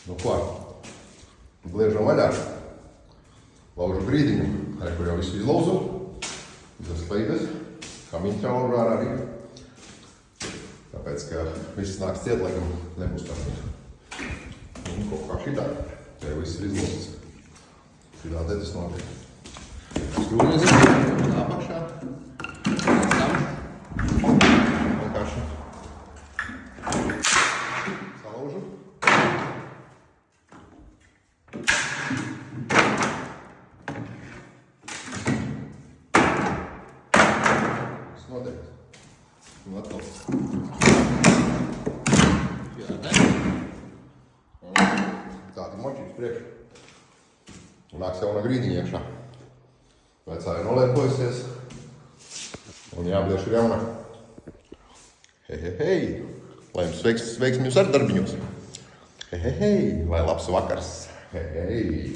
Nu ko, gliežam vaļā. Laužu grīdiņu, arī kur jau visu izlauzu. Visas kleides, kamiņš jau laužu ārā arī. Tāpēc, ka viss nāks ciet, laikam nebūs kamiņš. Un kaut kā šitā, te jau viss ir izlauzis. Šitā te tas notiek. Skūries, tā apakšā. Tam. Vienkārši. Salaužu. Viss notiek. Un atkal. Tādi močīs priekš. Un nāks jauna grīdiņa iekšā. Vecā ir nolēpojusies. Un jāblieš ir jauna. Hei. Lai jums veiksmi jūs ar darbiņos. Hei. Lai labs vakars. Hei.